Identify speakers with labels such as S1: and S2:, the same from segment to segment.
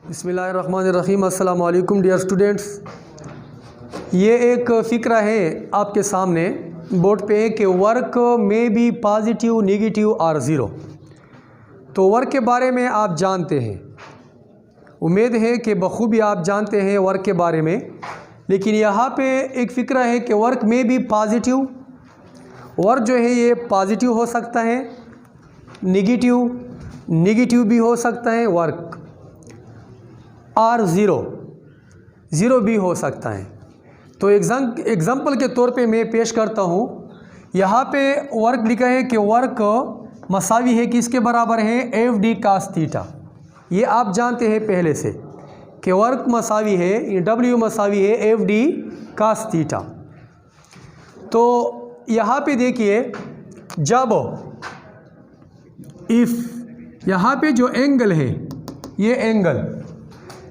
S1: बिस्मिल्लाहिर्रहमानिर्रहीम। अस्सलाम वालेकुम डियर स्टूडेंट्स। ये एक फ़िक्रा है आपके सामने बोर्ड पे कि वर्क में बी पॉजिटिव, नेगेटिव और ज़ीरो। तो वर्क के बारे में आप जानते हैं, उम्मीद है कि बखूबी आप जानते हैं वर्क के बारे में। लेकिन यहाँ पे एक फ़िक्रा है कि वर्क में बी पॉजिटिव, वर्क जो है ये पॉजिटिव हो सकता है, नेगेटिव भी हो सकता है वर्क, और ज़ीरो भी हो सकता है। तो एग्ज़ाम्पल के तौर पे मैं पेश करता हूँ। यहाँ पे वर्क लिखा है कि वर्क मसावी है, किसके बराबर है, एफ डी कास थीटा। ये आप जानते हैं पहले से कि वर्क मसावी है, डब्ल्यू मसावी है एफ डी कास थीटा। तो यहाँ पे देखिए, जब इफ़ यहाँ पे जो एंगल है, ये एंगल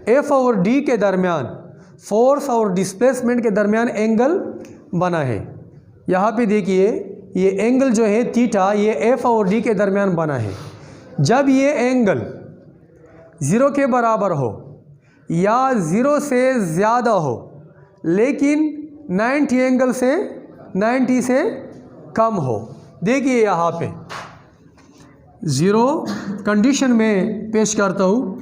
S1: एफ और डी के दरमियान, फोर्स और डिस्प्लेसमेंट के दरमियान एंगल बना है। यहाँ पे देखिए ये एंगल जो है थीटा, ये एफ और डी के दरमियान बना है। जब ये एंगल ज़ीरो के बराबर हो या ज़ीरो से ज़्यादा हो, लेकिन 90 से कम हो। देखिए यहाँ पे ज़ीरो कंडीशन में पेश करता हूँ,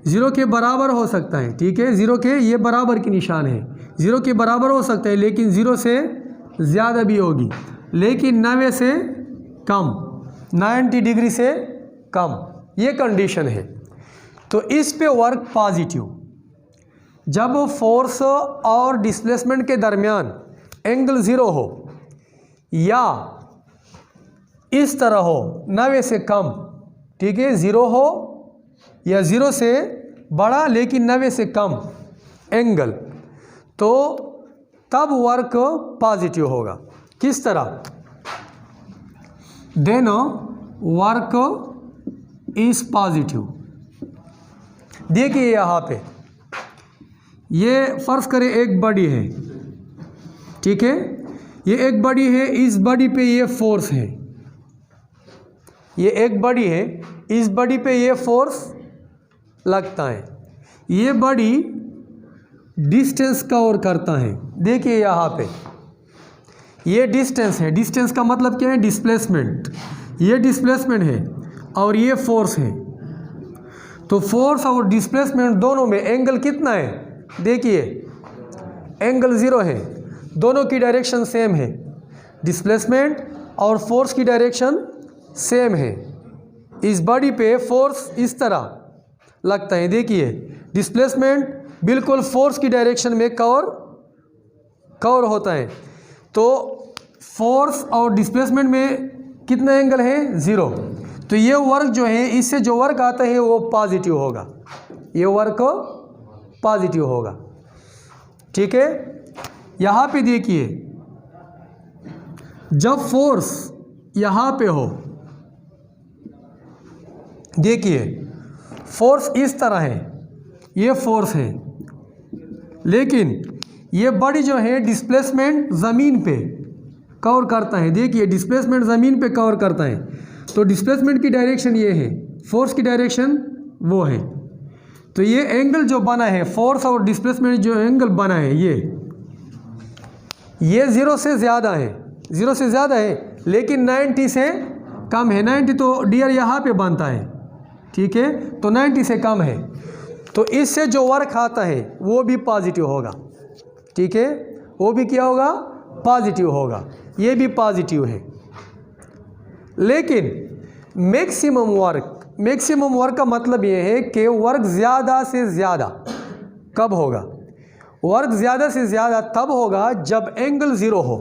S1: ज़ीरो के बराबर हो सकता है, ठीक है, ज़ीरो के ये बराबर की निशान है, ज़ीरो के बराबर हो सकता है, लेकिन ज़ीरो से ज़्यादा भी होगी, लेकिन 90 से कम, 90 डिग्री से कम, ये कंडीशन है। तो इस पे वर्क पॉजिटिव। जब फोर्स और डिस्प्लेसमेंट के दरमियान एंगल ज़ीरो हो या इस तरह हो 90 से कम, ठीक है, ज़ीरो हो या ज़ीरो से बड़ा लेकिन 90 से कम एंगल, तो तब वर्क पॉजिटिव होगा। किस तरह, देन वर्क इज़ पॉजिटिव। देखिए यहाँ पे ये फ़र्ज़ करें एक बॉडी है, ठीक है, ये एक बॉडी है, इस बॉडी पे ये फोर्स है, ये एक बॉडी है, इस बॉडी पे ये फोर्स लगता है, ये बॉडी डिस्टेंस कवर करता है। देखिए यहाँ पे ये डिस्टेंस है, डिस्टेंस का मतलब क्या है, डिस्प्लेसमेंट, ये डिस्प्लेसमेंट है और ये फोर्स है। तो फोर्स और डिस्प्लेसमेंट दोनों में एंगल कितना है, देखिए एंगल ज़ीरो है, दोनों की डायरेक्शन सेम है, डिस्प्लेसमेंट और फोर्स की डायरेक्शन सेम है। इस बॉडी पे फोर्स इस तरह लगता है, देखिए डिस्प्लेसमेंट बिल्कुल फोर्स की डायरेक्शन में कवर होता है। तो फोर्स और डिस्प्लेसमेंट में कितना एंगल है, ज़ीरो। तो ये वर्क जो है, इससे जो वर्क आता है वो पॉजिटिव होगा, ये वर्क पॉजिटिव होगा, ठीक है। यहाँ पे देखिए जब फोर्स यहाँ पे हो, देखिए फोर्स इस तरह है, ये फोर्स है, लेकिन ये बॉडी जो है डिस्प्लेसमेंट ज़मीन पे कवर करता है। देखिए डिस्प्लेसमेंट ज़मीन पे कवर करता है, तो डिस्प्लेसमेंट की डायरेक्शन ये है, फोर्स की डायरेक्शन वो है। तो ये एंगल जो बना है, फोर्स और डिस्प्लेसमेंट जो एंगल बना है, ये ज़ीरो से ज़्यादा है, लेकिन 90 से कम है। 90 तो डियर यहाँ पे बनता है, ठीक है, तो 90 से कम है। तो इससे जो वर्क आता है वो भी पॉजिटिव होगा, ठीक है, वो भी क्या होगा, पॉजिटिव होगा, ये भी पॉजिटिव है। लेकिन मैक्सिमम वर्क का मतलब ये है कि वर्क ज़्यादा से ज़्यादा कब होगा, वर्क ज़्यादा से ज़्यादा तब होगा जब एंगल ज़ीरो हो।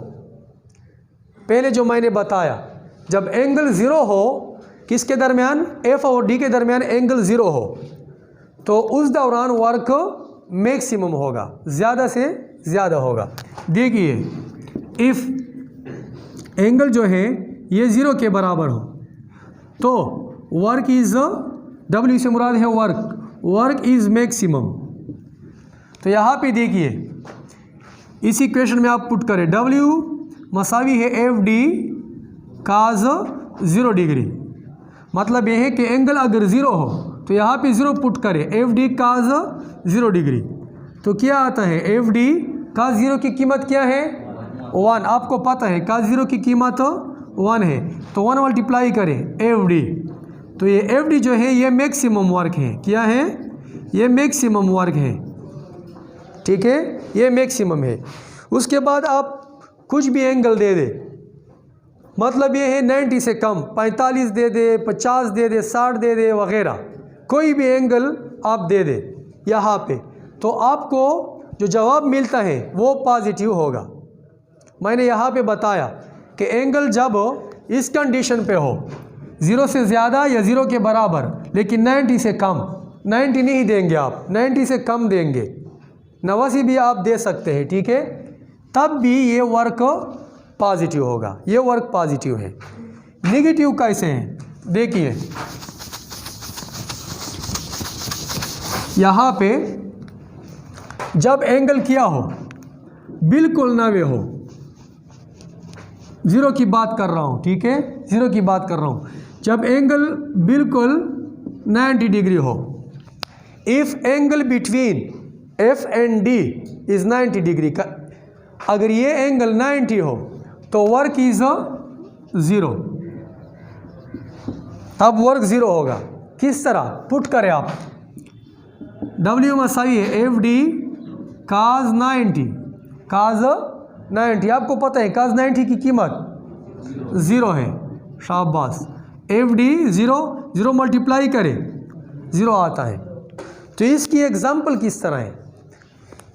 S1: पहले जो मैंने बताया, जब एंगल ज़ीरो हो, किसके दरमियान, एफ और डी के दरमियान एंगल ज़ीरो हो, तो उस दौरान वर्क मैक्सिमम होगा, ज़्यादा से ज़्यादा होगा। देखिए इफ़ एंगल जो है ये ज़ीरो के बराबर हो, तो वर्क इज़, डब्ल्यू से मुराद है वर्क इज़ मैक्सिमम। तो यहाँ पे देखिए इसी इक्वेशन में आप पुट करें, डब्ल्यू मसावी है एफ डी काज 0 डिग्री, मतलब यह है कि एंगल अगर ज़ीरो हो तो यहाँ पे 0 पुट करें, एफ डी काज 0 डिग्री, तो क्या आता है, एफ डी काज 0 की कीमत क्या है 1, आपको पता है काज 0 की कीमत 1 है, तो 1 मल्टीप्लाई करें एफ डी, तो ये एफ डी जो है ये मैक्सिमम वर्क है, क्या है, ये मैक्सिमम वर्क है, ठीक है, ये मैक्सिमम है। उसके बाद आप कुछ भी एंगल दे दे, मतलब ये है 90 से कम, 45 दे दे, 50 दे दे, 60 दे दे वगैरह, कोई भी एंगल आप दे दे यहाँ पे, तो आपको जो जवाब मिलता है वो पॉजिटिव होगा। मैंने यहाँ पे बताया कि एंगल जब इस कंडीशन पे हो, 0 से ज़्यादा या 0 के बराबर, लेकिन 90 से कम, 90 नहीं देंगे आप, 90 से कम देंगे, 89 भी आप दे सकते हैं, ठीक है, तब भी ये वर्क पॉजिटिव होगा, ये वर्क पॉजिटिव है। नेगेटिव कैसे हैं, देखिए यहाँ पे जब एंगल क्या हो, बिल्कुल 90 हो, 0 की बात कर रहा हूँ, ठीक है, 0 की बात कर रहा हूँ, जब एंगल बिल्कुल 90 डिग्री हो, if angle between F and D is 90 degree का, अगर ये एंगल 90 हो तो वर्क इज़ 0, अब वर्क 0 होगा। किस तरह पुट करें आप, डब्ल्यू मसाई है एफ डी काज 90, काज 90, आपको पता है काज 90 की कीमत 0 है, शाबाश, एफ डी 0 मल्टीप्लाई करें 0 आता है। तो इसकी एग्जाम्पल किस तरह है,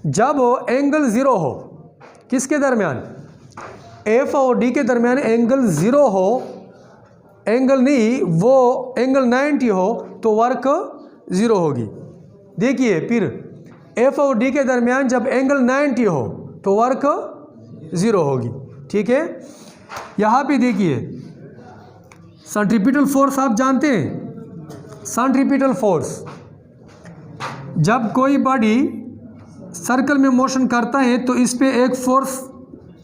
S1: जब एंगल 0 हो, किसके दरमियान, एफ और डी के दरमियान एंगल 0 हो, एंगल नहीं वो एंगल 90 हो तो वर्क 0 होगी। देखिए फिर एफ और डी के दरमियान जब एंगल 90 हो तो वर्क 0 होगी, ठीक है। यहाँ पे देखिए सेंट्रीपिटल फोर्स आप जानते हैं, सेंट्रीपिटल फोर्स, जब कोई बॉडी सर्कल में मोशन करता है तो इस पे एक फोर्स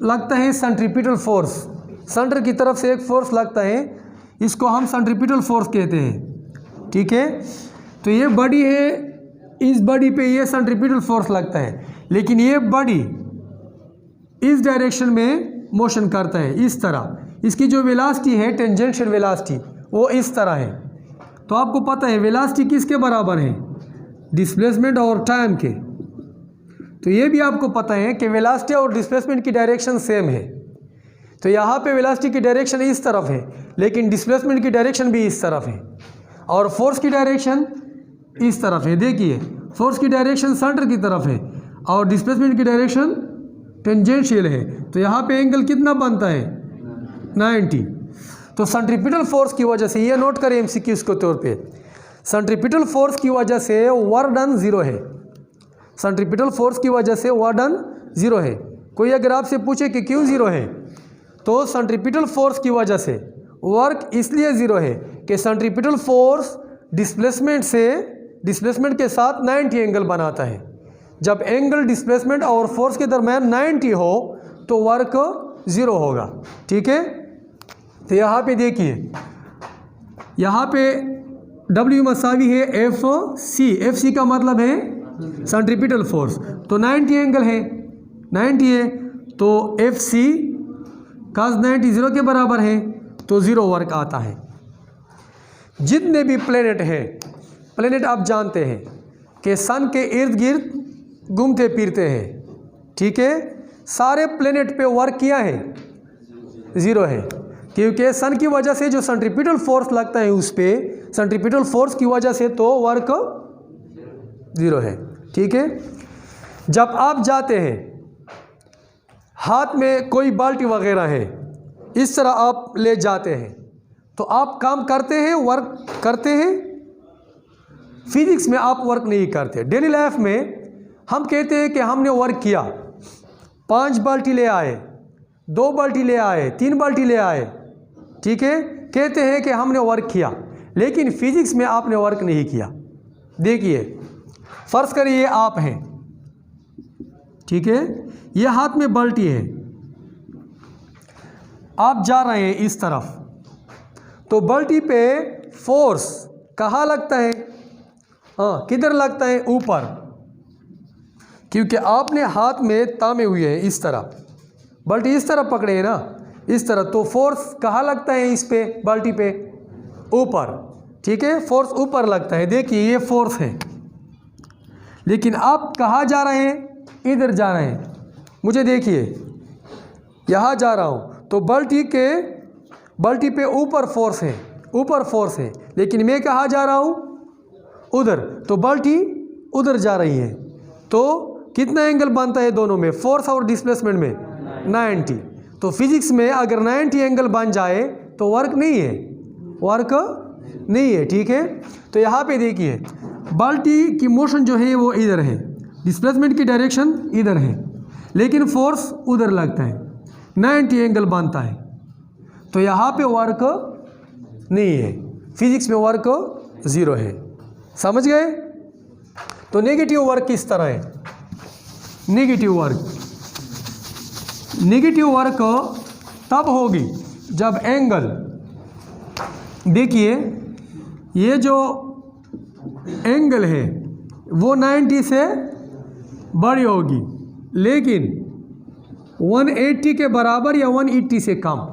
S1: लगता है, सेंट्रीपिटल फोर्स, सेंटर की तरफ से एक फोर्स लगता है, इसको हम सेंट्रीपिटल फोर्स कहते हैं, ठीक है। तो ये बॉडी है, इस बॉडी पे ये सेंट्रीपिटल फोर्स लगता है, लेकिन ये बॉडी इस डायरेक्शन में मोशन करता है, इस तरह, इसकी जो वेलोसिटी है टेंजेंशियल वेलोसिटी वो इस तरह है। तो आपको पता है वेलोसिटी किसके बराबर है, डिस्प्लेसमेंट और टाइम के, तो ये भी आपको पता है कि वेलोसिटी और डिस्प्लेसमेंट की डायरेक्शन सेम है। तो यहाँ पे वेलोसिटी की डायरेक्शन इस तरफ है, लेकिन डिस्प्लेसमेंट की डायरेक्शन भी इस तरफ है, और फोर्स की डायरेक्शन इस तरफ है। देखिए फोर्स की डायरेक्शन सेंटर की तरफ है और डिस्प्लेसमेंट की डायरेक्शन टेंजेंशियल है, तो यहाँ पे एंगल कितना बनता है 90। तो सेंट्रीपिटल फोर्स की वजह से, ये नोट करें एमसीक्यूज़ के तौर पे, सेंट्रीपिटल फोर्स की वजह से वर्क डन 0 है, सेंट्रीपिटल फोर्स की वजह से वर्क डन 0 है। कोई अगर आपसे पूछे कि क्यों 0 है, तो सेंट्रीपिटल फोर्स की वजह से वर्क इसलिए 0 है कि सेंट्रीपिटल फोर्स डिस्प्लेसमेंट के साथ 90 एंगल बनाता है। जब एंगल डिस्प्लेसमेंट और फोर्स के दरम्यान 90 हो तो वर्क 0 होगा, ठीक है। तो यहाँ पे देखिए, यहाँ पे W मसावी है एफ सी का मतलब है सेंट्रीपिटल फोर्स, तो 90 एंगल है, 90 है, तो एफ सी काज 90 0 के बराबर है, तो 0 वर्क आता है। जितने भी प्लेनेट हैं, प्लेनेट आप जानते हैं कि सन के इर्द गिर्द घूमते फिरते हैं, ठीक है, सारे प्लेनेट पे वर्क किया है 0 है, क्योंकि सन की वजह से जो सेंट्रीपिटल फोर्स लगता है उस पर, सेंट्रीपिटल फोर्स की वजह से तो वर्क 0 है, ठीक है। जब आप जाते हैं, हाथ में कोई बाल्टी वगैरह है, इस तरह आप ले जाते हैं, तो आप काम करते हैं, वर्क करते हैं। फिजिक्स में आप वर्क नहीं करते, डेली लाइफ में हम कहते हैं कि हमने वर्क किया, 5 बाल्टी ले आए, 2 बाल्टी ले आए, 3 बाल्टी ले आए, ठीक है, कहते हैं कि हमने वर्क किया, लेकिन फिजिक्स में आपने वर्क नहीं किया। देखिए फर्ज करिए ये आप हैं, ठीक है, ये हाथ में बाल्टी है, आप जा रहे हैं इस तरफ, तो बाल्टी पे फोर्स कहाँ लगता है, हाँ, किधर लगता है? ऊपर, क्योंकि आपने हाथ में तामे हुए हैं इस तरह, बाल्टी इस तरह पकड़े है ना, इस तरह, तो फोर्स कहाँ लगता है? इस पे, बाल्टी पे, ऊपर। ठीक है, फोर्स ऊपर लगता है। देखिए ये फोर्स है, लेकिन आप कहाँ जा रहे हैं? इधर जा रहे हैं। मुझे देखिए यहाँ जा रहा हूँ, तो बाल्टी पे ऊपर फोर्स है, ऊपर फोर्स है, लेकिन मैं कहाँ जा रहा हूँ? उधर, तो बाल्टी उधर जा रही है। तो कितना एंगल बनता है दोनों में, फोर्स और डिस्प्लेसमेंट में? 90। तो फिजिक्स में अगर 90 एंगल बन जाए तो वर्क नहीं है, वर्क नहीं है। ठीक है, तो यहाँ पे देखिए बाल्टी की मोशन जो है वो इधर है, डिस्प्लेसमेंट की डायरेक्शन इधर है, लेकिन फोर्स उधर लगता है, 90 एंगल बनता है। तो यहाँ पे वर्क नहीं है, फिजिक्स में वर्क 0 है। समझ गए? तो नेगेटिव वर्क किस तरह है? नेगेटिव वर्क तब होगी जब एंगल, देखिए ये जो एंगल है वो 90 से बड़ी होगी, लेकिन 180 के बराबर या 180 से कम।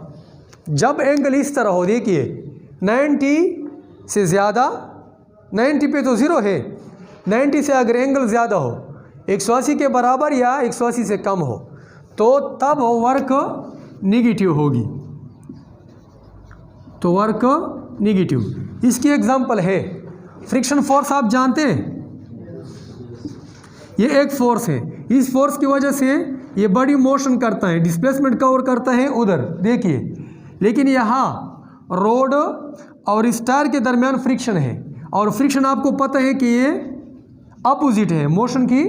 S1: जब एंगल इस तरह हो, देखिए 90 से ज़्यादा, 90 पे तो 0 है, 90 से अगर एंगल ज़्यादा हो, 180 के बराबर या 180 से कम हो, तो तब वर्क निगेटिव होगी, तो वर्क निगेटिव। इसकी एग्जांपल है फ्रिक्शन फोर्स। आप जानते हैं ये एक फोर्स है, इस फोर्स की वजह से ये बॉडी मोशन करता है, डिस्प्लेसमेंट कवर करता है उधर, देखिए, लेकिन यहाँ रोड और स्टार के दरमियान फ्रिक्शन है, और फ्रिक्शन आपको पता है कि ये अपोजिट है, मोशन की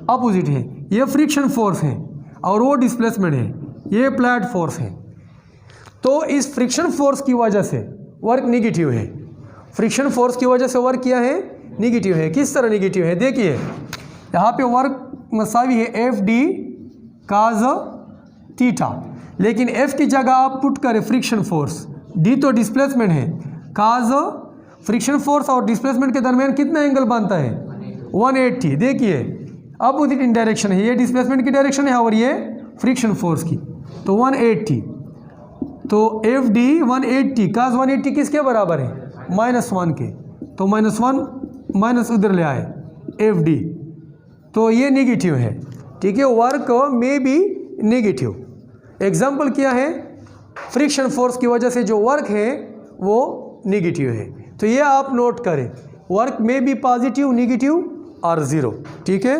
S1: अपोजिट है। ये फ्रिक्शन फोर्स है और वो डिस्प्लेसमेंट है, ये अप्लाइड फोर्स है। तो इस फ्रिक्शन फोर्स की वजह से वर्क निगेटिव है, फ्रिक्शन फोर्स की वजह से वर्क किया है निगेटिव है। किस तरह निगेटिव है? देखिए यहाँ पे वर्क मसावी है एफ डी काज थीटा, लेकिन एफ की जगह आप पुट करें फ्रिक्शन फोर्स, डी तो डिस्प्लेसमेंट है, काज फ्रिक्शन फोर्स और डिस्प्लेसमेंट के दरमियान कितना एंगल बनता है? 180। देखिए अपोजिट इन डायरेक्शन है, ये डिस्प्लेसमेंट की डायरेक्शन है और ये फ्रिक्शन फोर्स की, तो 180। तो एफ डी 180 काज 180 किसके बराबर है? -1 के, तो -1 माइनस उधर ले आए एफ डी, तो ये नेगेटिव है। ठीक है, वर्क में भी नेगेटिव। एग्जाम्पल क्या है? फ्रिक्शन फोर्स की वजह से जो वर्क है वो नेगेटिव है। तो ये आप नोट करें, वर्क में भी पॉजिटिव, नेगेटिव और 0। ठीक है।